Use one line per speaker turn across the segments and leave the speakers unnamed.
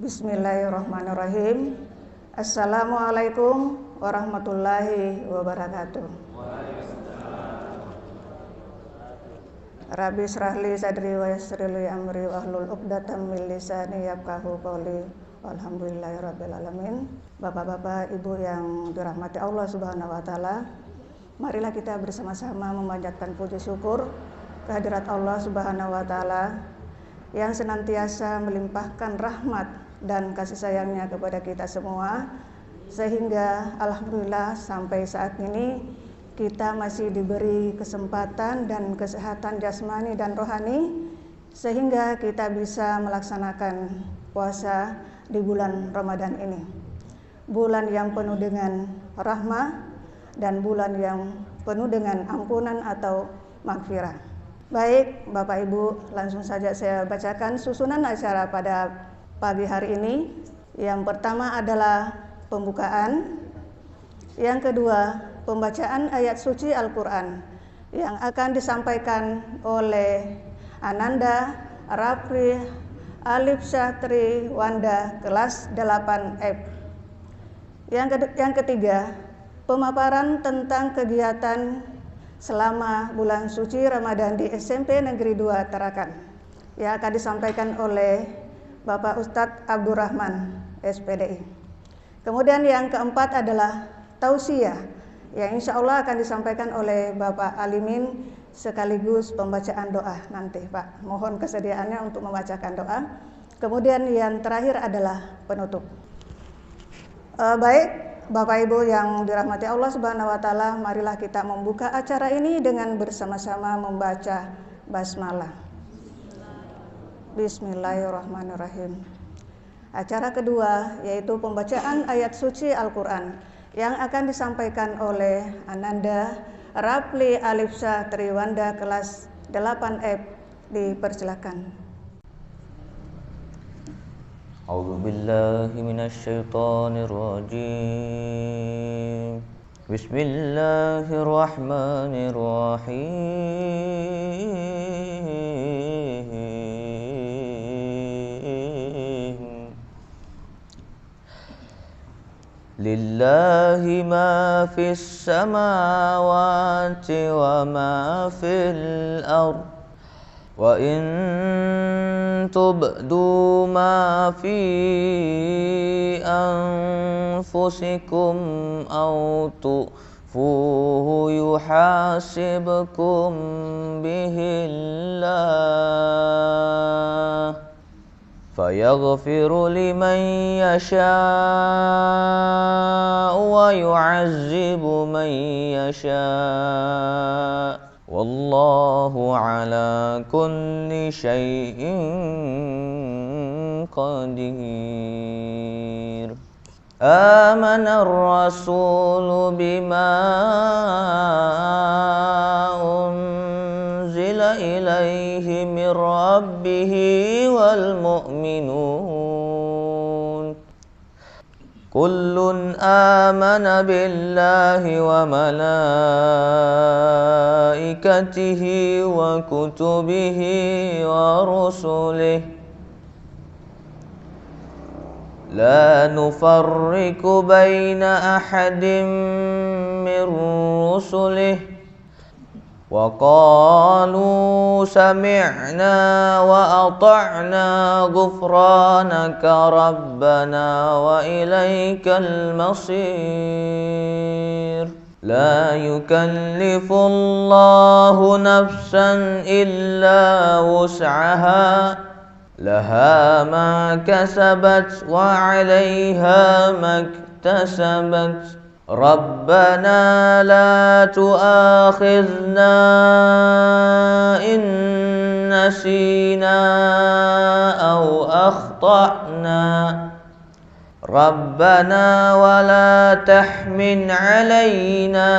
Bismillahirrahmanirrahim. Assalamualaikum warahmatullahi wabarakatuh. Rabbi shrahli sadri wa yassirli amri wahlul 'uqdatam min lisani yafqahu qawli. Alhamdulillahirabbil alamin. Bapak-bapak, Ibu yang dirahmati Allah Subhanahu wa taala, marilah kita bersama-sama memanjatkan puji syukur kehadirat Allah Subhanahu wa taala yang senantiasa melimpahkan rahmat dan kasih sayangnya kepada kita semua, sehingga alhamdulillah sampai saat ini kita masih diberi kesempatan dan kesehatan jasmani dan rohani, sehingga kita bisa melaksanakan puasa di bulan Ramadan ini, bulan yang penuh dengan rahmah dan bulan yang penuh dengan ampunan atau maghfirah. Baik Bapak Ibu, langsung saja saya bacakan susunan acara pada pagi hari ini. Yang pertama adalah pembukaan, yang kedua pembacaan ayat suci Al-Quran yang akan disampaikan oleh Ananda Rafri Alif Syatri Wanda kelas 8F. Yang ketiga, pemaparan tentang kegiatan selama bulan suci Ramadan di SMP Negeri 2 Tarakan yang akan disampaikan oleh Bapak Ustadz Abdurrahman SPDI. Kemudian yang keempat adalah tausiah yang insya Allah akan disampaikan oleh Bapak Alimin sekaligus pembacaan doa nanti Pak. Mohon kesediaannya untuk membacakan doa. Kemudian yang terakhir adalah penutup. Baik Bapak Ibu yang dirahmati Allah Subhanahu wa taala, marilah kita membuka acara ini dengan bersama-sama membaca basmalah. Bismillahirrahmanirrahim. Acara kedua yaitu pembacaan ayat suci Al-Quran yang akan disampaikan oleh Ananda Rafli Alif Syatri Wanda kelas 8F. Dipersilakan.
A'udzu billahi minasyaitonir rajim. Bismillahirrahmanirrahim. Lillahi ma fis samawati wa ma fil ardh wa in tubdu ma fi anfusikum aw tukhfuhu yuhasibkum bihillah fayaghfiru liman yasha' wa yu'azzibu man yasha'. Wallahu ala kulli syai'in qadir. Amana ar-rasulu bima unzila ilaihi min rabbihi wal mu'minun. Kullun amana billahi wa malaikatihi wa kutubihi wa rusulihi la nufarriqu baina ahadin min rusulihi wa qalu sami'na wa ata'na ghufranaka rabbana wa ilaikal masir. La yukallifullahu nafsan illa wus'aha laha ma kasabat wa 'alaiha maktasabat. Rabbana la tu'akhidhna in nasina aw akhta'na. Rabbana wa la tahmil 'alaina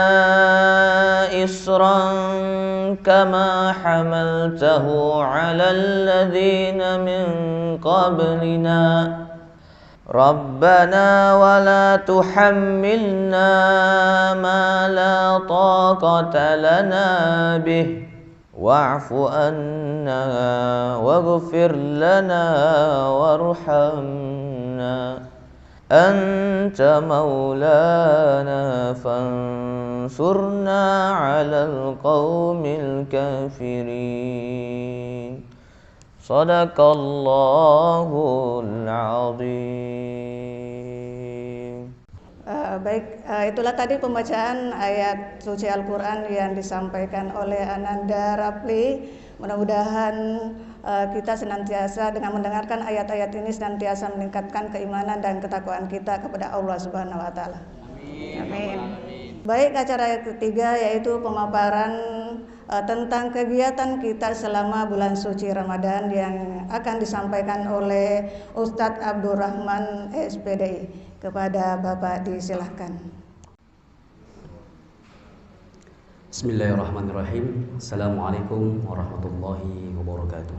isran kama hamaltahu 'alal ladzina min qablina. Rabbana wa la tuhammilna ma la taqata lana bih wa'fu anna waghfir lana warhamna أنت مولانا فانصرنا على القوم الكافرين صدق الله العظيم.
Itulah tadi pembacaan ayat suci Al-Quran yang disampaikan oleh Ananda Rapli. Mudah-mudahan kita senantiasa dengan mendengarkan ayat-ayat ini senantiasa meningkatkan keimanan dan ketakwaan kita kepada Allah Subhanahu wa taala. Amin. Baik, acara yang ketiga yaitu pemaparan tentang kegiatan kita selama bulan suci Ramadan yang akan disampaikan oleh Ustadz Abdurrahman SPDI. Kepada Bapak disilahkan.
Bismillahirrahmanirrahim. Assalamualaikum warahmatullahi wabarakatuh.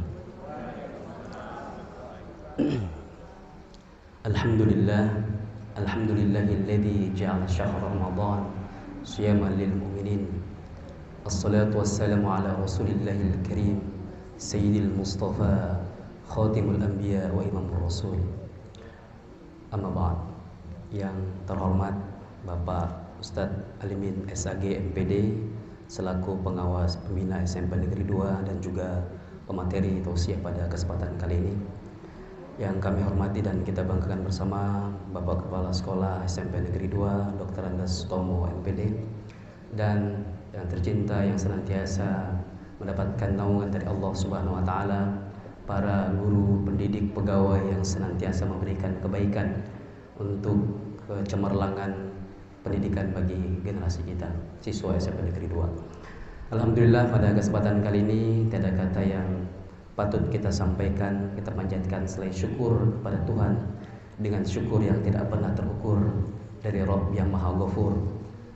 Alhamdulillahilladzi ja'ala syahr Ramadan siyaman lil mu'minin. Assalatu wassalamu ala Rasulillahil karim Sayyidil Mustafa Khatimul Anbiya wa Imamur Rasul. Amma ba'd. Yang terhormat Bapak Ustadz Alimin SAG MPD selaku pengawas pembina SMP Negeri 2 dan juga pemateri tausiah pada kesempatan kali ini. Yang kami hormati dan kita banggakan bersama Bapak Kepala Sekolah SMP Negeri 2 Dr. Andes Tomo MPD, dan yang tercinta yang senantiasa mendapatkan naungan dari Allah Subhanahu wa taala, para guru, pendidik, pegawai yang senantiasa memberikan kebaikan untuk cemerlangan pendidikan bagi generasi kita, siswa SMP Negeri 2. Alhamdulillah pada kesempatan kali ini tiada kata yang patut kita sampaikan, kita panjatkan selain syukur kepada Tuhan dengan syukur yang tidak pernah terukur dari Rabb yang Maha Ghafur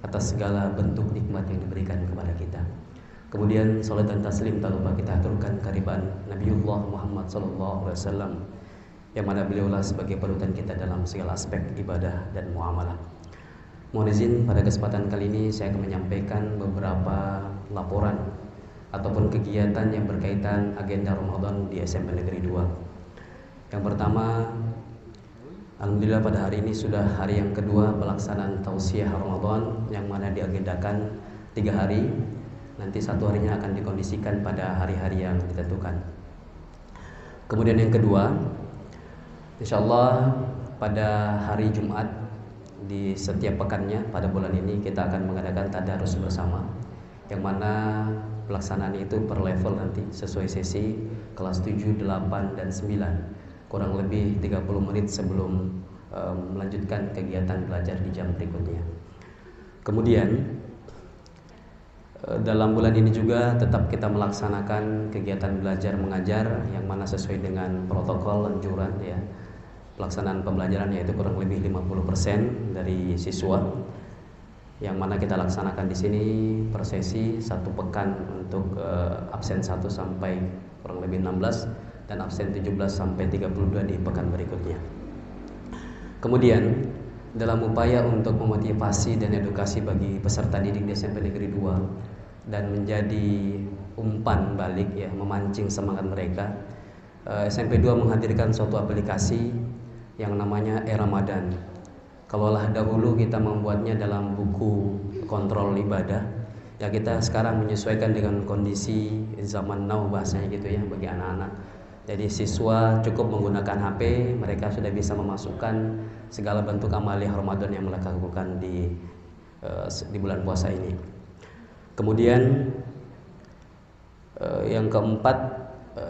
atas segala bentuk nikmat yang diberikan kepada kita. Kemudian salat dan taslim tak lupa kita aturkan kehadiran Nabiullah Muhammad SAW, yang mana beliaulah sebagai panutan kita dalam segala aspek ibadah dan muamalah. Mohon izin pada kesempatan kali ini saya akan menyampaikan beberapa laporan ataupun kegiatan yang berkaitan agenda Ramadan di SMP Negeri 2. Yang pertama, alhamdulillah pada hari ini sudah hari yang kedua pelaksanaan tausiah Ramadan, yang mana diagendakan 3 hari. Nanti satu harinya akan dikondisikan pada hari-hari yang ditentukan. Kemudian yang kedua, InsyaAllah pada hari Jumat di setiap pekannya pada bulan ini kita akan mengadakan tadarus bersama, yang mana pelaksanaan itu per level nanti sesuai sesi kelas 7, 8, dan 9, kurang lebih 30 menit sebelum melanjutkan kegiatan belajar di jam berikutnya. Kemudian dalam bulan ini juga tetap kita melaksanakan kegiatan belajar mengajar yang mana sesuai dengan protokol anjuran ya. Pelaksanaan pembelajaran yaitu kurang lebih 50% dari siswa, yang mana kita laksanakan di sini per sesi 1 pekan untuk absen 1 sampai kurang lebih 16 dan absen 17 sampai 32 di pekan berikutnya. Kemudian dalam upaya untuk memotivasi dan edukasi bagi peserta didik di SMP Negeri 2 dan menjadi umpan balik ya, memancing semangat mereka, SMP 2 menghadirkan suatu aplikasi yang namanya e-Ramadan. Kalaulah dahulu kita membuatnya dalam buku kontrol ibadah, ya kita sekarang menyesuaikan dengan kondisi zaman now bahasanya gitu ya bagi anak-anak. Jadi siswa cukup menggunakan HP, mereka sudah bisa memasukkan segala bentuk amalia Ramadan yang mereka lakukan di bulan puasa ini. Kemudian yang keempat,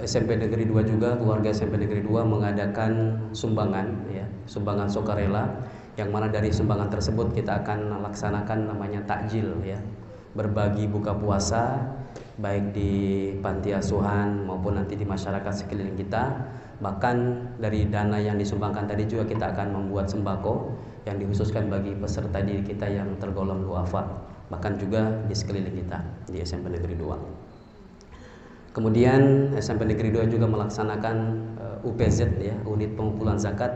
SMP Negeri 2 juga, keluarga SMP Negeri 2 mengadakan sumbangan ya, sumbangan sukarela, yang mana dari sumbangan tersebut kita akan laksanakan namanya takjil ya, berbagi buka puasa baik di panti asuhan maupun nanti di masyarakat sekeliling kita. Bahkan dari dana yang disumbangkan tadi juga kita akan membuat sembako yang dikhususkan bagi peserta didik kita yang tergolong duafa, bahkan juga di sekeliling kita di SMP Negeri 2. Kemudian SMP Negeri 2 juga melaksanakan UPZ ya, unit pengumpulan zakat,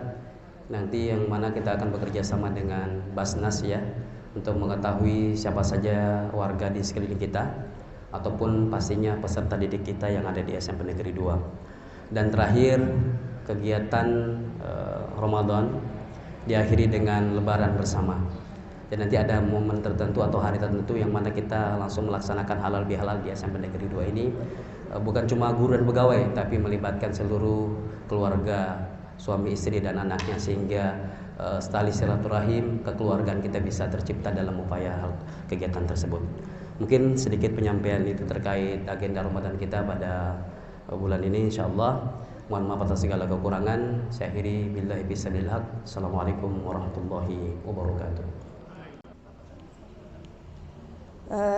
nanti yang mana kita akan bekerja sama dengan Basnas ya, untuk mengetahui siapa saja warga di sekeliling kita ataupun pastinya peserta didik kita yang ada di SMP Negeri 2. Dan terakhir kegiatan Ramadan diakhiri dengan lebaran bersama. Dan nanti ada momen tertentu atau hari tertentu yang mana kita langsung melaksanakan halal bihalal di SMP Negeri 2 ini. Bukan cuma guru dan pegawai, tapi melibatkan seluruh keluarga, suami istri dan anaknya, sehingga tali silaturahim kekeluargaan kita bisa tercipta dalam upaya kegiatan tersebut. Mungkin sedikit penyampaian itu terkait agenda Ramadan kita pada bulan ini, insyaallah. Mohon maaf atas segala kekurangan. Saya akhiri billahi bismillahil haq. Assalamualaikum warahmatullahi wabarakatuh.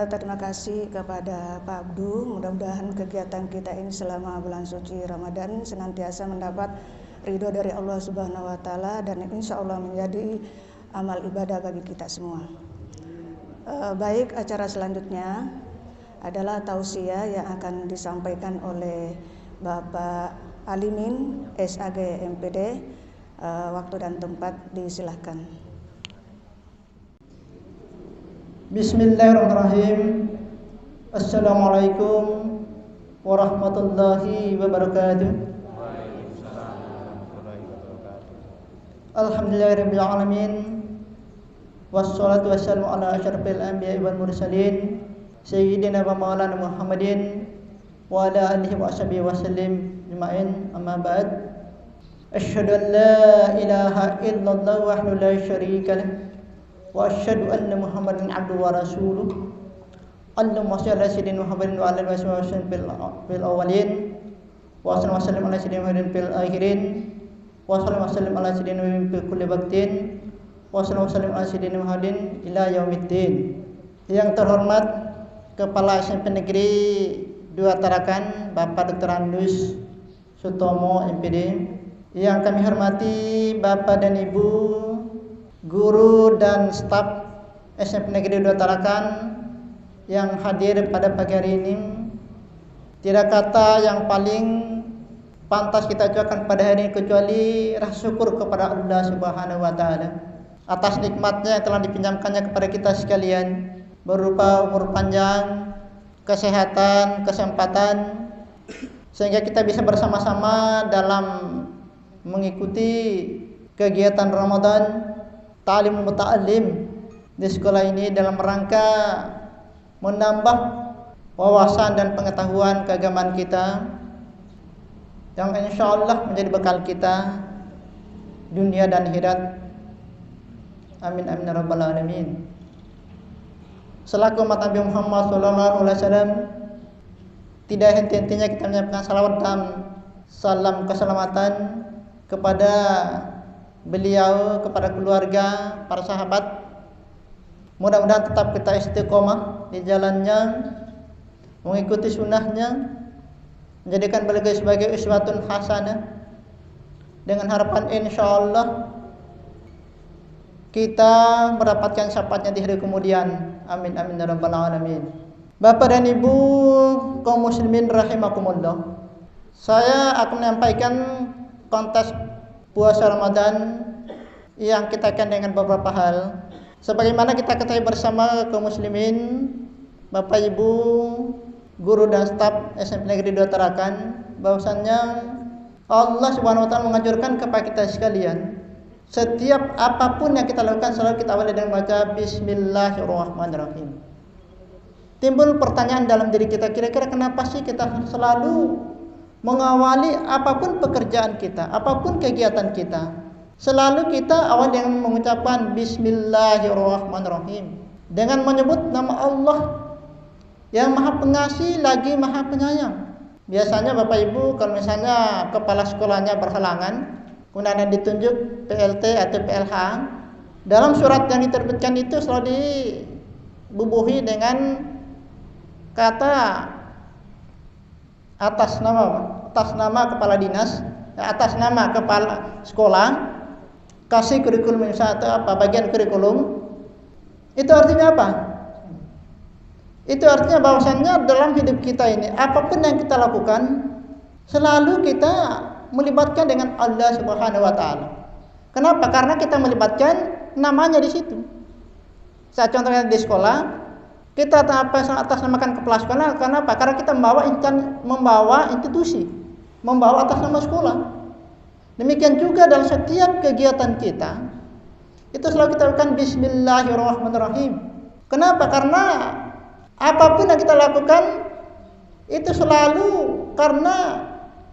Terima kasih kepada Pak Abdu. Mudah-mudahan kegiatan kita ini selama bulan suci Ramadan senantiasa mendapat ridho dari Allah Subhanahu wa Ta'ala, dan insya Allah menjadi amal ibadah bagi kita semua. Baik, acara selanjutnya adalah tausiah yang akan disampaikan oleh Bapak Alimin SAG MPD. Waktu dan tempat disilahkan.
Bismillahirrahmanirrahim. Assalamualaikum warahmatullahi wabarakatuh. Alhamdulillahirabbil alamin. Wassalatu wassalamu ala asyrafil anbiya'i wal mursalin sayyidina wa maulana Muhammadin wa ala alihi wa sahbihi wasallim ajma'in. Amma ba'd. Asyhadu an la ilaha illallah wahdahu la syarika lah wa asyhadu anna Muhammadan abduhu wa rasuluh. Allahumma shalli ala sayyidina Muhammadin wa ala alihi wasallam bil awwalin wa sallam ala sayyidina Muhammadin fil akhirin wa sallam ala sayyidina Muhammadin fi kulli waqtin wa sallam ala sayyidina Muhammadin ila yaumiddin. Yang terhormat Kepala SMP Negeri 2 Tarakan, Bapak Dr. Andus Sutomo MPD. Yang kami hormati Bapak dan Ibu guru dan staf SMP Negeri 2 Tarakan yang hadir pada pagi hari ini. Tidak kata yang paling pantas kita ucapkan pada hari ini kecuali rasa syukur kepada Allah Subhanahu wa Ta'ala atas nikmatnya yang telah dipinjamkannya kepada kita sekalian, berupa umur panjang, kesehatan, kesempatan, sehingga kita bisa bersama-sama dalam mengikuti kegiatan Ramadan Ta'lim Muta'allim di sekolah ini dalam rangka menambah wawasan dan pengetahuan keagamaan kita yang insya Allah menjadi bekal kita dunia dan akhirat. Amin amin ya rabbal alamin. Selaku umat Nabi Muhammad SAW, tidak henti-hentinya kita menyampaikan salawat dan salam keselamatan kepada beliau, kepada keluarga, para sahabat. Mudah-mudahan tetap kita istiqomah di jalannya, mengikuti sunnahnya, menjadikan beliau sebagai uswatun hasanah, dengan harapan insya Allah kita mendapatkan syafaatnya di hari kemudian. Amin amin ya rabbal alamin. Bapak dan Ibu kaum muslimin rahimakumullah, saya akan menyampaikan kontes puasa Ramadan yang kita akan dengan beberapa hal. Sebagaimana kita ketahui bersama kaum muslimin, Bapak Ibu guru dan staf SMP Negeri 2 Tarakan, bahwasannya Allah Subhanahu wa Ta'ala menganjurkan kepada kita sekalian, setiap apapun yang kita lakukan selalu kita awali dengan baca Bismillahirrahmanirrahim. Timbul pertanyaan dalam diri kita, kira-kira kenapa sih kita selalu mengawali apapun pekerjaan kita, apapun kegiatan kita, selalu kita awal dengan mengucapkan Bismillahirrahmanirrahim, dengan menyebut nama Allah yang Maha Pengasih lagi Maha Penyayang. Biasanya Bapak Ibu kalau misalnya kepala sekolahnya berhalangan, kemudian ditunjuk PLT atau PLH, dalam surat yang diterbitkan itu selalu dibubuhi dengan kata atas nama kepala dinas, atas nama kepala sekolah, kasih kurikulum atau apa bagian kurikulum. Itu artinya apa? Itu artinya bahwasannya dalam hidup kita ini apapun yang kita lakukan selalu kita melibatkan dengan Allah Subhanahu wa Ta'ala. Kenapa? Karena kita melibatkan namanya di situ. Saya contohnya di sekolah, kita atas namakan kepala sekolah. Kenapa? Karena kita membawa institusi, membawa atas nama sekolah. Demikian juga dalam setiap kegiatan kita, itu selalu kita lakukan Bismillahirrahmanirrahim. Kenapa? Karena apapun yang kita lakukan itu selalu karena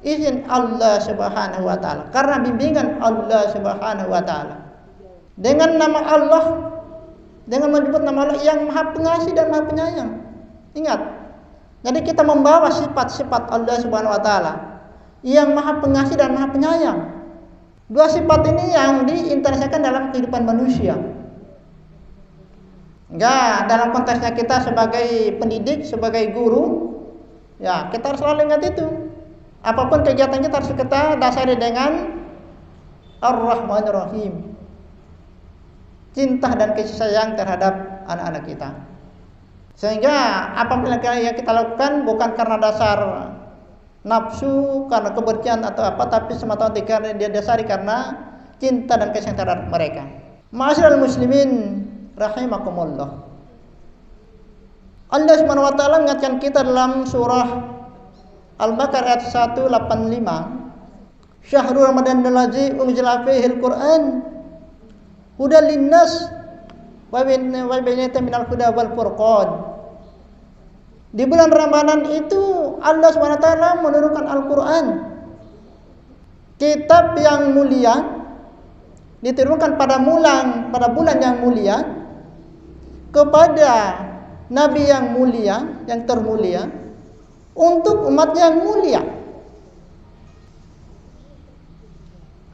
izin Allah Subhanahu wa taala, karena bimbingan Allah Subhanahu wa taala. Dengan nama Allah, dengan menyebut nama Allah yang Maha Pengasih dan Maha Penyayang. Ingat, jadi kita membawa sifat-sifat Allah Subhanahu wa taala yang Maha Pengasih dan Maha Penyayang. Dua sifat ini yang diintegrasikan dalam kehidupan manusia. Enggak, dalam konteksnya kita sebagai pendidik, sebagai guru, ya kita harus selalu ingat itu. Apapun kegiatan kita harus kita dasari dengan Ar-Rahmanir-Rahim. Cinta dan kasih sayang terhadap anak-anak kita. Sehingga apapun yang kita lakukan bukan karena dasar nafsu, karena kebencian atau apa, tapi semata-mata dia dasari karena cinta dan kasih sayang terhadap mereka. Ma'asyiral muslimin rahimakumullah. Allah Subhanahu wa taala mengingatkan kita dalam surah Al-Baqarah ayat 185. Syahrul Ramadan allazi unzila fihi al-Qur'an hudal linnas wa bayyinatin minal huda wal furqan. Di bulan Ramadan itu Allah Subhanahu wa taala menurunkan Al-Qur'an, kitab yang mulia, diturunkan pada bulan yang mulia kepada nabi yang mulia, yang termulia, untuk umat yang mulia.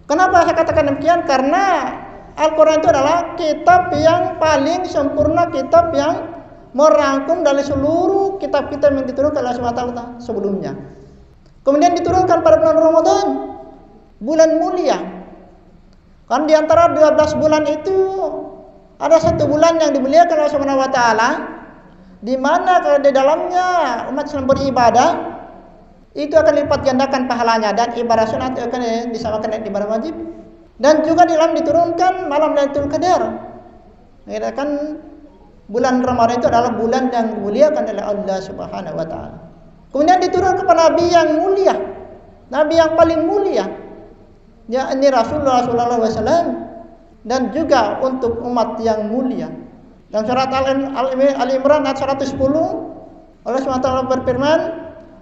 Kenapa saya katakan demikian? Karena Al-Quran itu adalah kitab yang paling sempurna, kitab yang merangkum dari seluruh kitab-kitab yang diturunkan oleh Allah SWT sebelumnya. Kemudian diturunkan pada bulan Ramadan, bulan mulia. Karena di antara 12 bulan itu ada satu bulan yang dimuliakan oleh Allah SWT, di mana di dalamnya umat Islam beribadah, itu akan lipat gandakan pahalanya, dan ibadah sunat akan disamakan dengan ibadah wajib. Dan juga di dalam diturunkan malam Lailatul Qadar. Kan bulan Ramadan itu adalah bulan yang dimuliakan oleh Allah Subhanahu wa taala. Kemudian diturunkan kepada nabi yang mulia, nabi yang paling mulia, yakni Rasulullah SAW, dan juga untuk umat yang mulia. Dalam surat Al-Imran ayat 110, Allah SWT berfirman,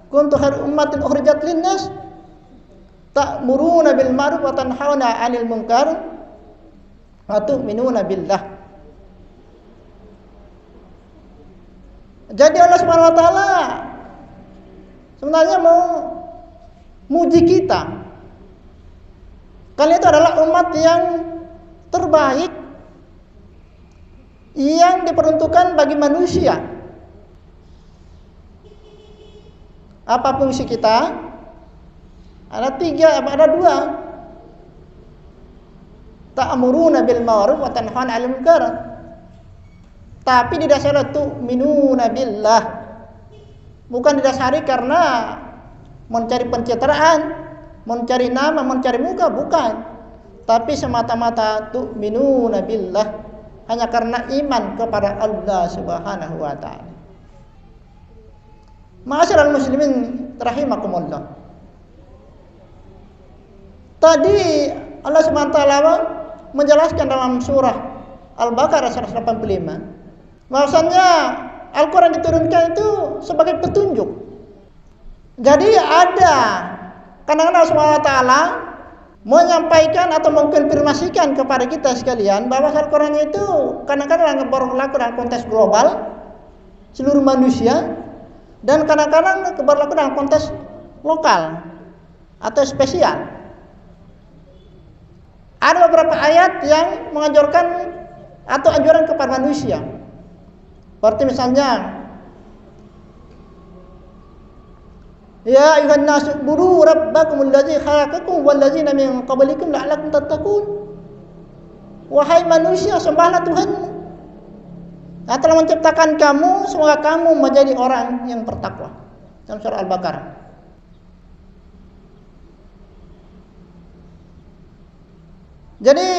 "Kuntu khairu ummatin ukhrijat linnas ta'muruna bil ma'ruf wa tanhauna 'anil munkar wa tu'minuna billah." Jadi Allah Subhanahu wa taala sebenarnya mau muji kita. Kalian itu adalah umat yang terbaik yang diperuntukkan bagi manusia. Apa fungsi kita? Ada dua. Ta'muruna bil ma'ruf wa tanhauna 'anil munkar. Tapi didasari tu'minuna billah. Bukan didasari karena mencari pencitraan, mencari nama, mencari muka, bukan. Tapi semata-mata tu'minuna billah, hanya karena iman kepada Allah Subhanahu wa taala. Ma'asyiral muslimin rahimakumullah. Tadi Allah Subhanahu wa taala menjelaskan dalam surah Al-Baqarah 185 bahwasanya Al-Quran diturunkan itu sebagai petunjuk. Jadi ada kadang-kadang Allah Subhanahu wa taala menyampaikan atau mengkonfirmasikan kepada kita sekalian bahwa Al-Quran itu kadang-kadang berlaku dalam konteks global seluruh manusia, dan kadang-kadang berlaku dalam konteks lokal atau spesial. Ada beberapa ayat yang menganjurkan atau anjuran kepada manusia. Seperti misalnya, ya ayuhan nasu buru rabbakumul ladzi khalaqakum wal ladzina min qablikum la'allakum tattaqun. Wahai manusia, sembahlah Tuhanmu yang telah menciptakan kamu, semoga kamu menjadi orang yang bertakwa. Dalam surah Al-Baqarah. Jadi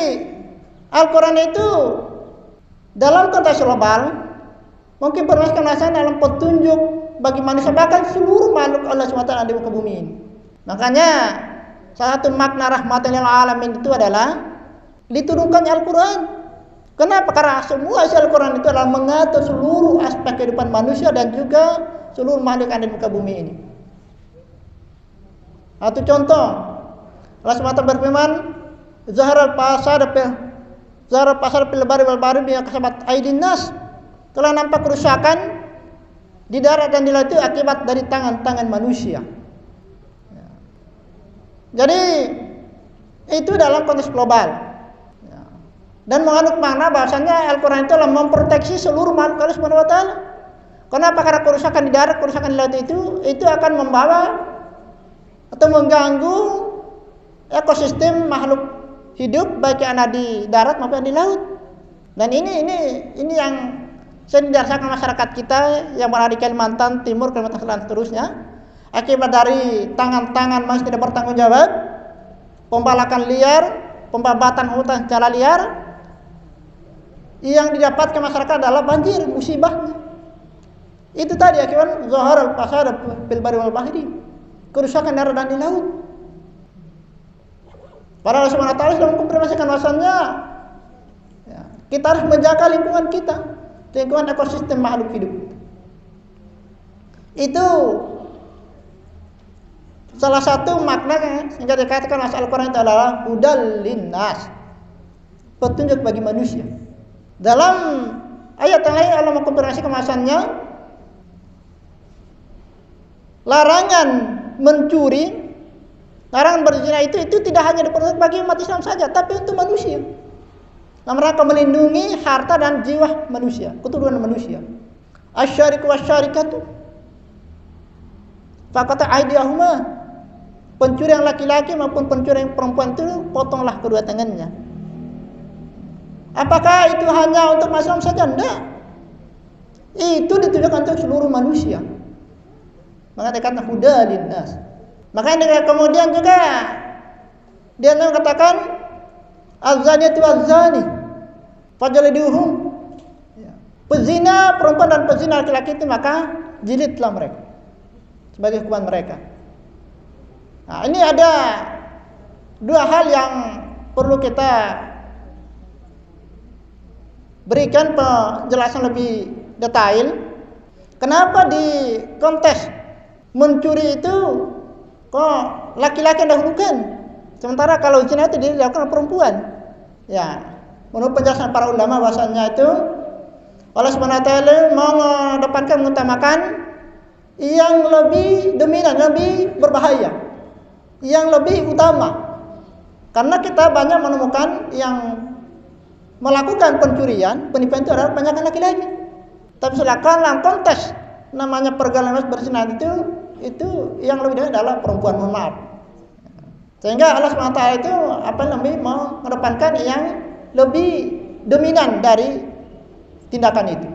Al-Quran itu dalam konteks global mungkin bermasuk dalam petunjuk bagi manusia, bahkan seluruh makhluk Allah SWT di muka bumi ini. Makanya salah satu makna rahmatan lil alamin itu adalah diturunkannya Al-Quran. Kenapa? Karena semua isi Al-Quran itu adalah mengatur seluruh aspek kehidupan manusia dan juga seluruh makhluk yang ada di muka bumi ini. Satu contoh, Allah SWT berfirman, Zaharal fasad fil barri wal bahri bima kasabat aydin nas. Telah nampak kerusakan di darat dan di laut itu akibat dari tangan-tangan manusia. Jadi itu dalam konteks global. Dan mengandung makna bahwasanya Al-Quran itu adalah memproteksi seluruh makhluk Allah Subhanahu wa taala. Kenapa? Karena kerusakan di darat, kerusakan di laut itu akan membawa atau mengganggu ekosistem makhluk hidup baik yang ada di darat maupun di laut. Dan ini yang sering dirasakan masyarakat kita yang berada di Kalimantan Timur, Kalimantan Selatan seterusnya, akibat dari tangan-tangan manusia tidak bertanggung jawab, pembalakan liar, pembabatan hutan secara liar, yang didapatkan masyarakat adalah banjir, musibah. Itu tadi akibat zaharal fasad fil barri wal bahri, kerusakan darat dan di laut. Para Allah Subhanahu wa taala sudah mengkonfirmasikan bahwasannya kita harus menjaga lingkungan kita, lingkungan ekosistem makhluk hidup. Itu salah satu makna sehingga dikatakan Al-Quran itu adalah hudal linnas, petunjuk bagi manusia. Dalam ayat yang lain Allah mengkonfirmasikan bahwasannya larangan mencuri, larangan berzina itu tidak hanya diperuntukkan bagi umat Islam saja, tapi untuk manusia. Dalam rangka melindungi harta dan jiwa manusia, keturunan manusia. Asyariku wasyarikatu faqata aydiyahuma, pencuri yang laki-laki maupun pencuri yang perempuan itu potonglah kedua tangannya. Apakah itu hanya untuk Islam saja? Tidak. Itu ditujukan untuk seluruh manusia. Maka dikatakan huda linnas. Makanya kemudian juga dia mengatakan az-zaniyatu waz-zani fajliduhum. Pezina perempuan dan pezina laki-laki itu maka jilidlah mereka sebagai hukuman mereka. Nah, ini ada dua hal yang perlu kita berikan penjelasan lebih detail. Kenapa di konteks mencuri itu kok laki-laki yang dahulukan, sementara kalau zina itu dilakukan oleh perempuan? Ya, menurut penjelasan para ulama bahasanya itu Allah Subhanahu wa taala mengedepankan, mengutamakan yang lebih dominan, lebih berbahaya, yang lebih utama. Karena kita banyak menemukan yang melakukan pencurian, penipuan itu adalah kebanyakan laki-laki. Tapi silakan dalam konteks namanya pergaulan berzina itu yang lebih dominan adalah perempuan, mohon maaf. Sehingga Allah SWT itu lebih mengedepankan yang lebih dominan dari tindakan itu.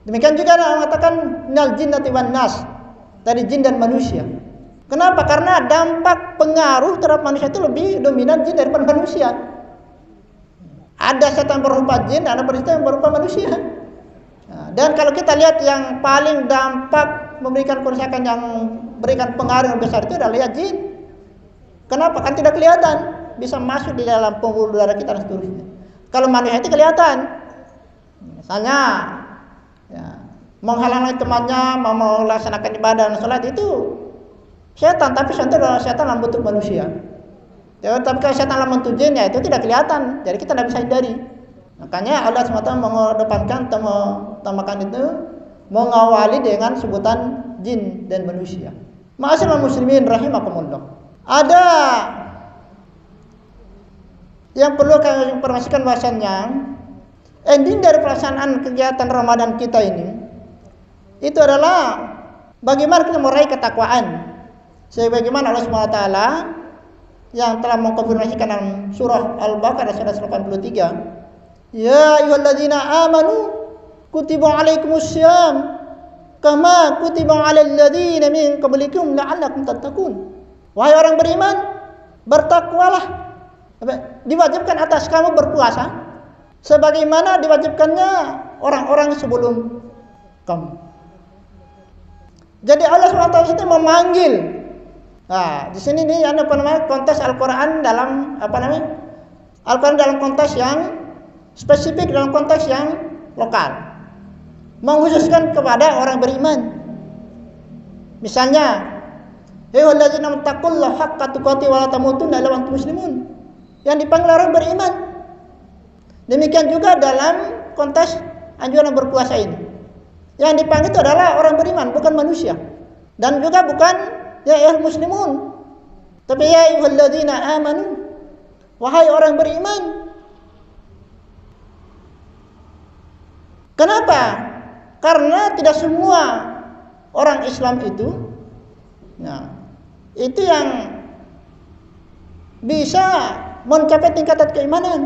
Demikian juga Allah mengatakan minal jinnati wan nas, dari jin dan manusia. Kenapa? Karena dampak pengaruh terhadap manusia itu lebih dominan jin daripada manusia. Ada setan berupa jin, ada setan yang berupa manusia. Nah, dan kalau kita lihat yang paling dampak memberikan kerusakan, yang berikan pengaruh yang besar itu adalah ya jin. Kenapa? Kan tidak kelihatan, bisa masuk di dalam pembuluh darah kita dan seterusnya. Kalau manusia itu kelihatan. Misalnya menghalangi temannya mau melaksanakan ibadah dan sholat itu setan, tapi setan adalah setan dalam bentuk manusia. Tapi kalau setan dalam bentuk jin ya itu tidak kelihatan, jadi kita tidak bisa hindari. Makanya Allah SWT mengedepankan tambahkan itu mengawali dengan sebutan jin dan manusia. Ma'asyiral muslimin rahimakumullah. Ada yang perlu kami informasikan bahwasannya ending dari pelaksanaan kegiatan Ramadan kita ini itu adalah bagaimana kita meraih ketakwaan. Sebagaimana Allah SWT yang telah mengkonfirmasikan dalam surah Al-Baqarah surah 83, ya ayyuhalladzina amanu kutiba alaikumussyam kama kutiba alal ladzina min qablikum la'allakum tattaqun. Wahai orang beriman, bertakwalah, diwajibkan atas kamu berpuasa sebagaimana diwajibkannya orang-orang sebelum kamu. Jadi Allah SWT memanggil Nah, di sini nih konteks Al-Qur'an dalam Al-Qur'an dalam konteks yang spesifik, dalam konteks yang lokal. Mengkhususkan kepada orang beriman. Misalnya, "Ya ayyuhallazina taqullaha haqqa tuqatih wa la tamutunna illa wa antum muslimun." Yang dipanggil orang beriman. Demikian juga dalam konteks anjuran berpuasa ini. Yang dipanggil itu adalah orang beriman, bukan manusia. Dan juga bukan ya ayyuhal muslimun, tapi ya ayyuhalladzina amanu, wahai orang beriman. Kenapa? Karena tidak semua orang Islam itu itu yang bisa mencapai tingkatan keimanan.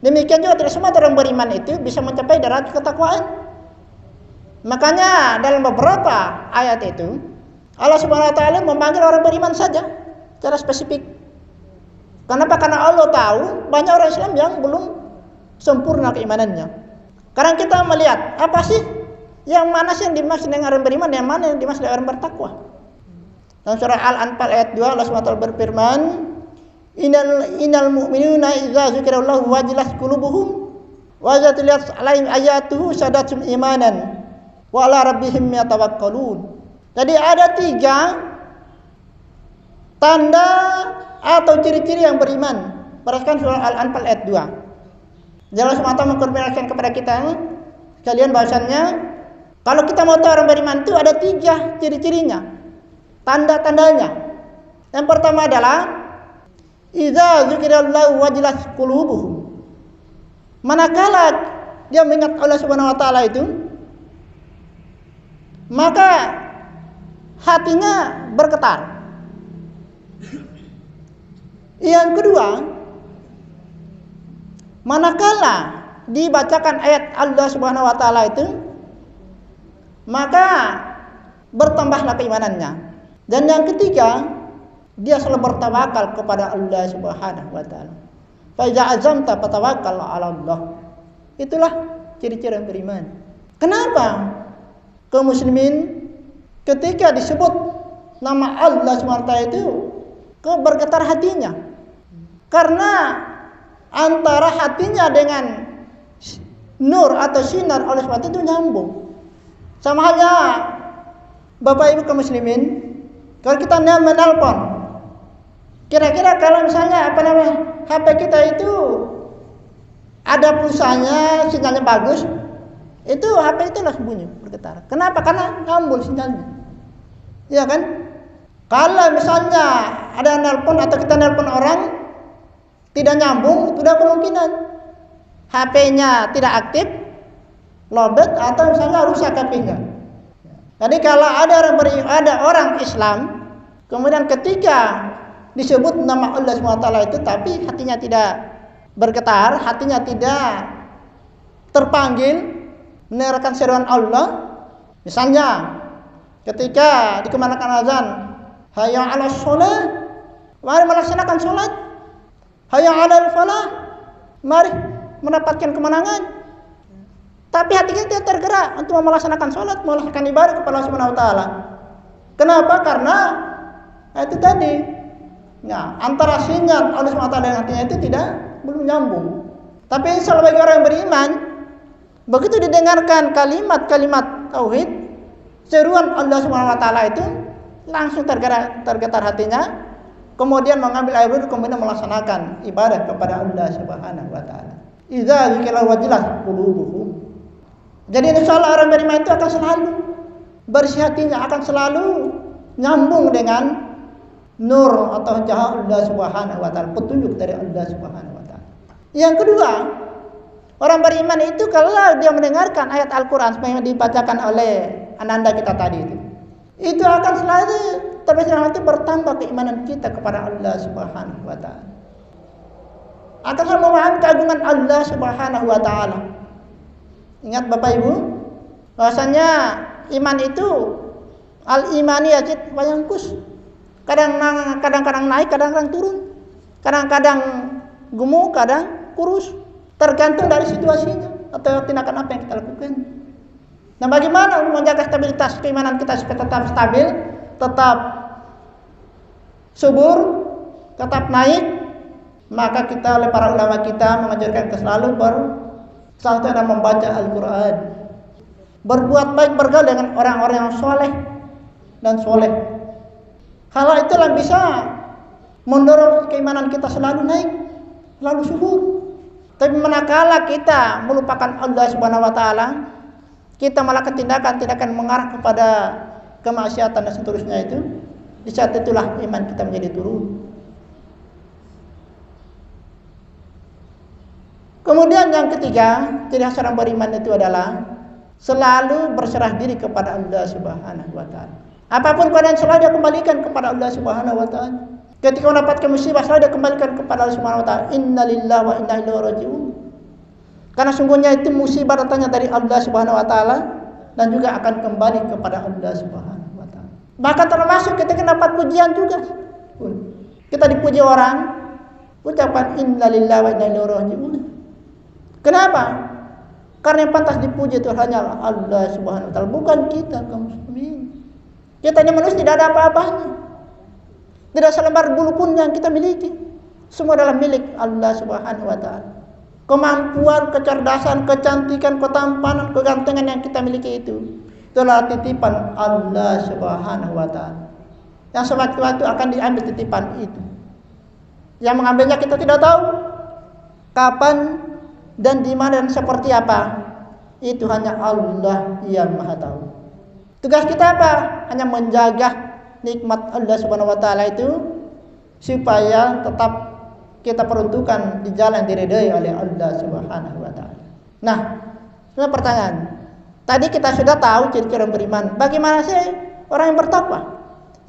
Demikian juga tidak semua orang beriman itu bisa mencapai derajat ketakwaan. Makanya dalam beberapa ayat itu Allah Subhanahu wa taala memanggil orang beriman saja secara spesifik. Kenapa? Karena Allah tahu banyak orang Islam yang belum sempurna keimanannya. Sekarang kita melihat apa sih yang mana sih yang dimaksud dengan orang beriman, yang mana yang dimaksud dengan orang bertakwa. Dalam surah Al-Anfal ayat 2 Allah Subhanahu wa taala berfirman, Innal mu'minuna idza dzukirallahu wajilat qulubuhum wa idza tuliyat 'alaihim ayatuhu zadatum imanan wa 'ala rabbihim yatawakkalun. Jadi ada 3 tanda atau ciri-ciri yang beriman. Berdasarkan surah Al-Anfal ayat 2. Jelas mata mengkonfirmasikan kepada kita sekalian bahwasannya kalau kita mau tahu orang beriman itu ada 3 ciri-cirinya, tanda-tandanya. Yang pertama adalah idza dzukirallahu wajilat qulubuhum. Manakala dia mengingat Allah Subhanahu wa taala itu, maka hatinya bergetar. Yang kedua, manakala dibacakan ayat Allah Subhanahu wa taala itu, maka bertambahlah keimanannya. Dan yang ketiga, dia selalu bertawakal kepada Allah Subhanahu wa taala. Fa iza azamta fatawakkal 'ala Allah. Itulah ciri-ciri yang beriman. Kenapa kaum muslimin ketika disebut nama Allah SWT itu bergetar hatinya? Karena antara hatinya dengan nur atau sinar Allah SWT itu nyambung. Sama halnya Bapak Ibu kaum muslimin, kalau kita menelpon, kira-kira kalau misalnya HP kita itu ada pulsanya, sinyalnya bagus, itu HP itu langsung bunyi bergetar. Kenapa? Karena nyambung sinyalnya. Iya kan? Kalau misalnya ada nelpon atau kita nelpon orang tidak nyambung, itu ada kemungkinan HP-nya tidak aktif, lowbat atau misalnya rusak HP-nya. Jadi kalau ada orang Islam, kemudian ketika disebut nama Allah SWT itu tapi hatinya tidak bergetar, hatinya tidak terpanggil menerangkan seruan Allah, misalnya ketika dikumandangkan azan, hayya 'alas shalah, mari melaksanakan salat. Hayya 'alal falah, mari mendapatkan kemenangan. Tapi hati kita tidak tergerak untuk melaksanakan salat, melaksanakan ibadah kepada Allah Subhanahu wa taala. Kenapa? Karena itu tadi. Nah, antara sinyal Allah Subhanahu wa taala dan hatinya itu belum nyambung. Tapi insyaallah bagi orang yang beriman, begitu didengarkan kalimat-kalimat tauhid, seruan Allah Subhanahu wa taala itu langsung tergetar hatinya, kemudian mengambil air wudhu, kemudian melaksanakan ibadah kepada Allah Subhanahu wa taala. Idza dzikra wajilat qulubuhum. Jadi insyaallah orang beriman itu akan selalu bersih hatinya, akan selalu nyambung dengan nur atau cahaya Allah Subhanahu wa taala, petunjuk dari Allah Subhanahu wa taala. Yang kedua, orang beriman itu kalau dia mendengarkan ayat Al-Qur'an yang dibacakan oleh ananda kita tadi itu akan selalu terus bertambah keimanan kita kepada Allah Subhanahu wa taala. Akan selalu memahami keagungan Allah Subhanahu wa taala. Ingat Bapak Ibu, bahwasanya iman itu al-imani yazid wa yanqus. Kadang-kadang naik, kadang-kadang turun. Kadang-kadang gemuk, kadang kurus. Tergantung dari situasinya atau tindakan apa yang kita lakukan. Nah, bagaimana menjaga stabilitas keimanan kita supaya tetap stabil, tetap subur, tetap naik, maka kita oleh para ulama kita mengajarkan kita selalu bersatu dan membaca Al-Quran, berbuat baik, bergaul dengan orang-orang yang soleh dan soleh. Hal itulah bisa mendorong keimanan kita selalu naik, selalu subur. Tapi manakala kita melupakan Allah Subhanahu wa taala, kita malah tindakan-tindakan mengarah kepada kemaksiatan dan seterusnya itu, di saat itulah iman kita menjadi turun. Kemudian yang ketiga, ciri khas orang beriman itu adalah selalu berserah diri kepada Allah Subhanahu wa taala. Apapun keadaan selalu dia kembalikan kepada Allah Subhanahu wa taala. Ketika mendapatkan musibah selalu dia kembalikan kepada Allah Subhanahu wa taala. Innalillahi wa inna ilaihi raji'un. Karena sungguhnya itu musibah datangnya dari Allah Subhanahu wa taala dan juga akan kembali kepada Allah Subhanahu wa taala. Bahkan termasuk ketika dapat pujian juga. Kita dipuji orang, ucapkan innalillahi wa inna ilaihi raji'un. Kenapa? Karena yang pantas dipuji itu hanyalah Allah Subhanahu wa taala, bukan kita kaum muslimin. Kita ini manusia, tidak ada apa-apanya. Tidak selembar bulu pun yang kita miliki. Semua adalah milik Allah Subhanahu wa taala. Kemampuan, kecerdasan, kecantikan, ketampanan, kegantengan yang kita miliki itu adalah titipan Allah Subhanahu wa taala. Yang sewaktu-waktu akan diambil titipan itu. Yang mengambilnya kita tidak tahu kapan dan di mana dan seperti apa. Itu hanya Allah yang Maha tahu. Tugas kita apa? Hanya menjaga nikmat Allah Subhanahu wa taala itu supaya tetap kita peruntukkan di jalan diridai oleh Allah Subhanahu wa taala. Nah, ini pertanyaan. Tadi kita sudah tahu ciri-ciri orang beriman. Bagaimana sih orang yang bertakwa?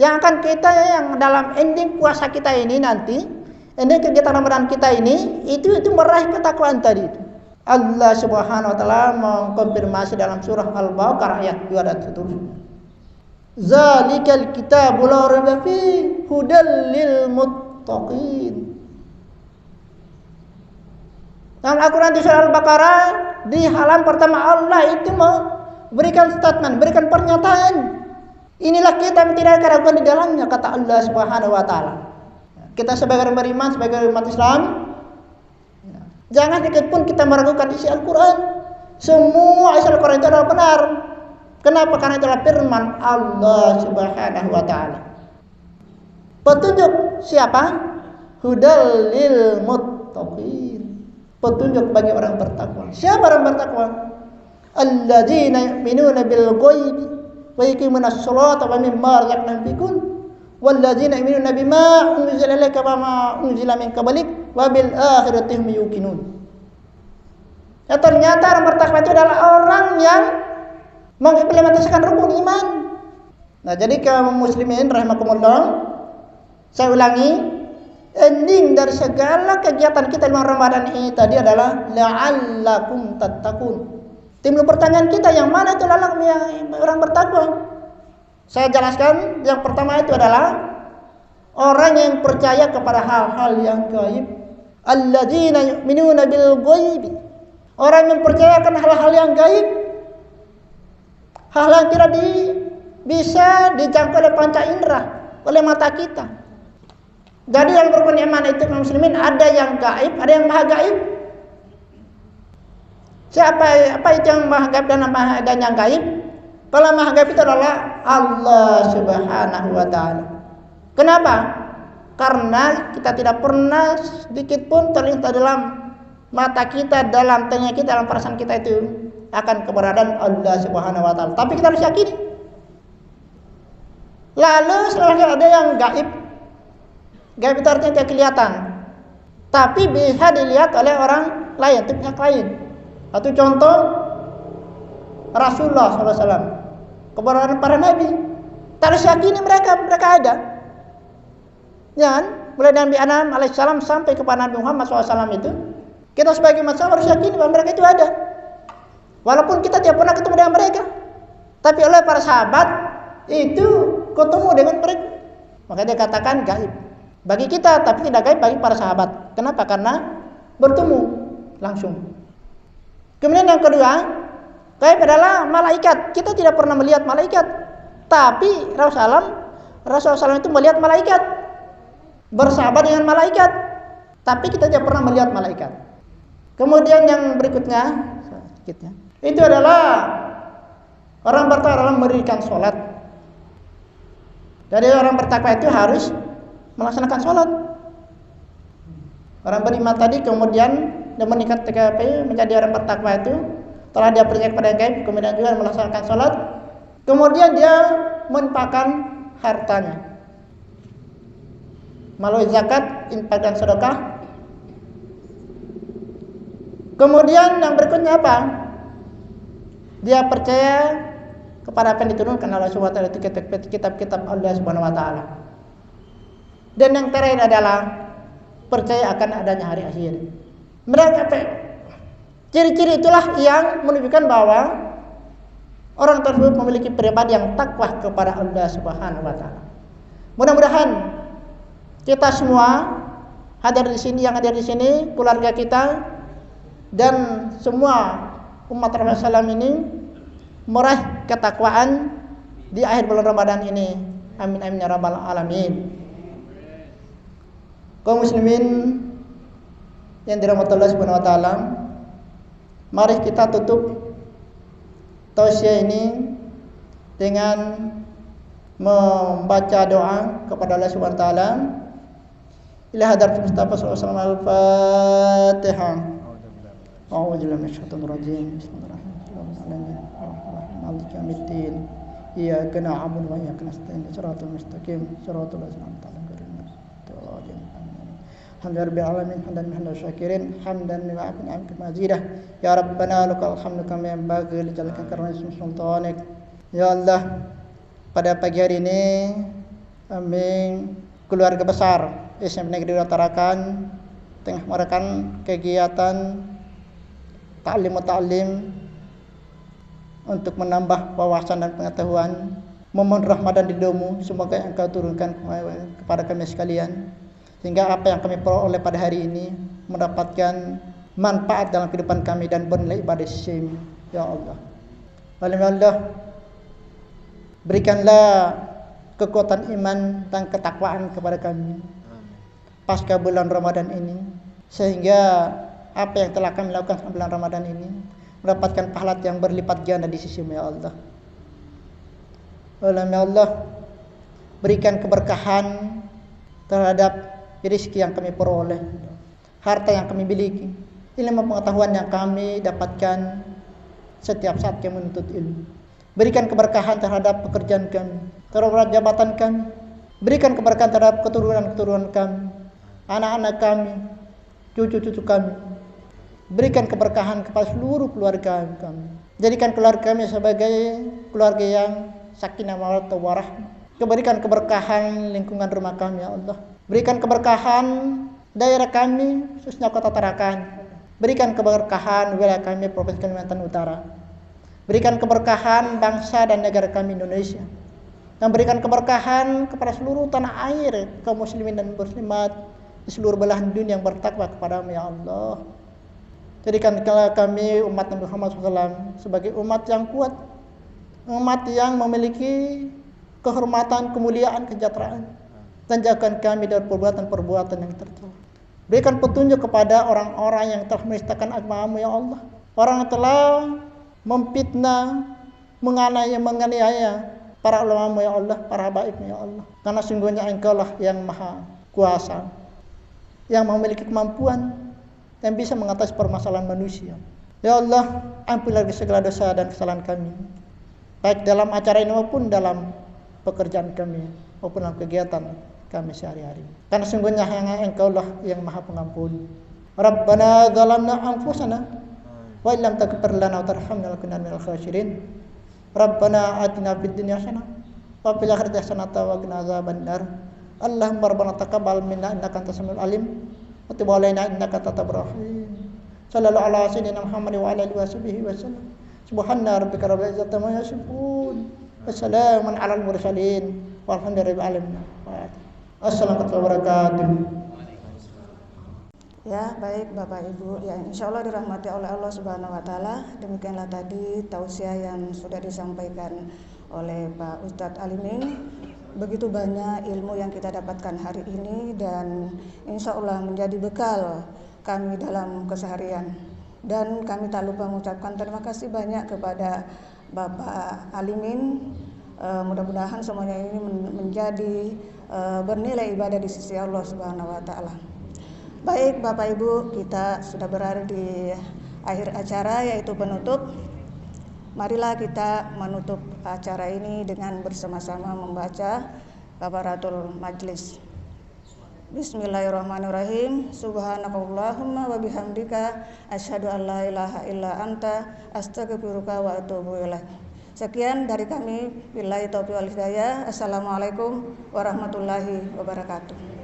Yang akan kita yang dalam ending puasa kita ini nanti, ending kegiatan Ramadan kita ini itu meraih ketakwaan tadi itu. Allah Subhanahu wa taala mengkonfirmasi dalam surah Al-Baqarah ayat 2 dan seterusnya. Zalikal kitabul la raiba fihi hudal lil muttaqin. Dalam Al-Quran di surah Al-Baqarah di halaman pertama Allah itu memberikan statement, berikan pernyataan. Inilah kita yang tidak keraguan di dalamnya, kata Allah Subhanahu wa taala. Kita sebagai orang beriman, sebagai umat Islam, jangan sedikit pun kita meragukan isi Al-Quran. Semua isi Al-Quran itu adalah benar. Kenapa? Karena itu adalah firman Allah Subhanahu wa taala. Petunjuk siapa? Hudal lil muttaqin. Petunjuk bagi orang bertakwa. Siapa orang bertakwa? Alladzina yu'minuna bil ghaibi wa yuqimunas sholata wa mimma razaqnahum yunfiqun. Walladzina yu'minuna bima unzila ilaika wa ma unzila min qablik wa bil akhirati hum yuqinun. Ya, ternyata orang bertakwa itu adalah orang yang mengimplementasikan rukun iman. Nah, jadi kaum muslimin rahimakumullah, saya ulangi, ending dari segala kegiatan kita di Ramadan ini tadi adalah la'allakum tattaqun. Timbul pertanyaan kita, yang mana itu orang bertakwa? Saya jelaskan, yang pertama itu adalah orang yang percaya kepada hal-hal yang gaib. Alladzina yu'minuna bil ghaibi. Orang yang percayakan hal-hal yang gaib, hal yang tidak bisa dijangkau oleh panca indera, oleh mata kita. Jadi dalam rukun iman itu kaum muslimin ada yang gaib, ada yang maha gaib. Apa itu yang maha gaib dan yang gaib? Kalau maha gaib itu adalah Allah Subhanahu wa taala. Kenapa? Karena kita tidak pernah sedikit pun terlintas dalam mata kita, dalam telinga kita, dalam perasaan kita itu akan keberadaan Allah Subhanahu wa taala. Tapi kita harus yakini. Lalu selanjutnya ada yang gaib. Gaib itu artinya tidak kelihatan, tapi bisa dilihat oleh orang lain, itu pihak lain. Satu contoh Rasulullah SAW, keberadaan para nabi, harus yakini mereka ada. Jangan mulai dari Nabi Adam alaihissalam sampai kepada Nabi Muhammad SAW itu, kita sebagai manusia harus yakini bahwa mereka itu ada. Walaupun kita tidak pernah ketemu dengan mereka, tapi oleh para sahabat itu ketemu dengan mereka. Maka dia katakan gaib bagi kita, tapi tidak gaib bagi para sahabat. Kenapa? Karena bertemu langsung. Kemudian yang kedua, gaib adalah malaikat. Kita tidak pernah melihat malaikat, tapi Rasulullah SAW itu melihat malaikat. bersahabat dengan malaikat, tapi kita tidak pernah melihat malaikat. Kemudian yang berikutnya, itu adalah orang bertakwa dalam mendirikan sholat. Jadi orang bertakwa itu harus melaksanakan sholat. Orang beriman tadi kemudian dia meningkat TKP menjadi orang bertakwa itu, setelah dia percaya kepada gaib, kemudian juga melaksanakan sholat, kemudian dia menginfakkan hartanya melalui zakat, infak dan sedekah. Kemudian yang berikutnya apa? Dia percaya kepada apa yang diturunkan Allah Subhanahu wa taala, itu kitab-kitab Allah Subhanahu wa taala. Dan yang terakhir adalah percaya akan adanya hari akhir. Mereka ciri-ciri itulah yang menunjukkan bahwa orang tersebut memiliki pribadi yang takwa kepada Allah Subhanahu wa taala. Mudah-mudahan kita semua hadir di sini, yang hadir di sini, keluarga kita dan semua umat Rasulullah SAW ini meraih ketakwaan di akhir bulan Ramadan ini. Amin amin ya rabbal alamin. Kaum muslimin yang dirahmati Allah Subhanahu wa taala, mari kita tutup tausiah ini dengan membaca doa kepada Allah Subhanahu wa taala. Ila hadratil Mustafa sallallahu alaihi wasallam. Al-Fatihah. A'udzu billahi minasyaitonir rajim. Bismillahirrahmanirrahim. Maliki yaumiddin. Iyyaka na'budu wa iyyaka nasta'in. Shiratal mustaqim. Shiratal ladzina an'amta 'alaihim. Alhamdulillah alamin hamdan syakirin hamdan lima an'amta mazidah. Ya Rabbana lakal hamdu kama yanbaghi li jalalika karamika sultanik. Ya Allah, pada pagi hari ini kami keluarga besar SMP Negeri Tarakan tengah melakukan kegiatan ta'lim untuk menambah wawasan dan pengetahuan. Momen Ramadan di domu, semoga Engkau turunkan kepada kami sekalian, sehingga apa yang kami peroleh pada hari ini mendapatkan manfaat dalam kehidupan kami dan bernilai ibadah syim. Ya Allah, ya Allah, berikanlah kekuatan iman dan ketakwaan kepada kami pasca bulan Ramadan ini, sehingga apa yang telah kami lakukan selama bulan Ramadan ini mendapatkan pahala yang berlipat ganda di sisi-Mu ya Allah. Ya Allah, berikan keberkahan terhadap rezeki yang kami peroleh, harta yang kami miliki, ilmu pengetahuan yang kami dapatkan setiap saat kami menuntut ilmu. Berikan keberkahan terhadap pekerjaan kami, terhadap jabatan kami. Berikan keberkahan terhadap keturunan-keturunan kami, anak-anak kami, cucu-cucu kami. Berikan keberkahan kepada seluruh keluarga kami. Jadikan keluarga kami sebagai keluarga yang sakinah mawaddah warahmah. Berikan keberkahan lingkungan rumah kami ya Allah. Berikan keberkahan daerah kami, khususnya Kota Tarakan. Berikan keberkahan wilayah kami Provinsi Kalimantan Utara. Berikan keberkahan bangsa dan negara kami Indonesia. Dan berikan keberkahan kepada seluruh tanah air kaum muslimin dan muslimat di seluruh belahan dunia yang bertakwa kepada-Mu ya Allah. Jadikan kami umat Nabi Muhammad SAW sebagai umat yang kuat, umat yang memiliki kehormatan, kemuliaan, kesejahteraan, dan jauhkan kami dari perbuatan-perbuatan yang tercela. Berikan petunjuk kepada orang-orang yang telah menistakan agama-Mu ya Allah, orang yang telah memfitnah, menganiaya para ulama-Mu ya Allah, para habaib-Mu ya Allah. Karena sungguhnya Engkau-lah yang maha kuasa, yang memiliki kemampuan dan bisa mengatasi permasalahan manusia. Ya Allah, ampunilah segala dosa dan kesalahan kami, baik dalam acara ini maupun dalam pekerjaan kami, maupun dalam kegiatan kami sehari-hari. Karena sungguhnya hanya Engkau-lah yang maha pengampun. Rabbana zalamna anfusana wa illam taghfir lana wa tarhamna lanakunanna minal khasirin. Rabbana atina fid dunya hasanah wa fil akhirati hasanah wa qina adzabannar. Allahumma rabbana taqabbal minna innaka antas samiul alim wa tub alaina innaka antat tawwabur rahim. Sallallahu ala sayyidina Muhammad wa ala alihi washabihi wasallam. Subhana rabbika rabbil izzati amma yasifun. Wassalamun alal mursalin walhamdulillahi rabbil alamin. Assalamualaikum warahmatullahi wabarakatuh.
Ya, baik Bapak Ibu yang insya Allah dirahmati oleh Allah Subhanahu wa taala. Demikianlah tadi tausiah yang sudah disampaikan oleh Pak Ustadz Alimin begitu banyak ilmu yang kita dapatkan hari ini dan insya Allah menjadi bekal kami dalam keseharian. Dan kami tak lupa mengucapkan terima kasih banyak kepada Bapak Alimin. Mudah-mudahan semuanya ini menjadi bernilai ibadah di sisi Allah Subhanahu wa taala. Baik Bapak Ibu, kita sudah berada di akhir acara yaitu penutup. Marilah kita menutup acara ini dengan bersama-sama membaca kafaratul majlis. Bismillahirrahmanirrahim. Subhanakallahumma wa bihamdika asyhadu an la ilaha illa anta astaghfiruka wa atubu ilaik. Sekian dari kami. Billahi taufiq wal hidayah. Assalamualaikum warahmatullahi wabarakatuh.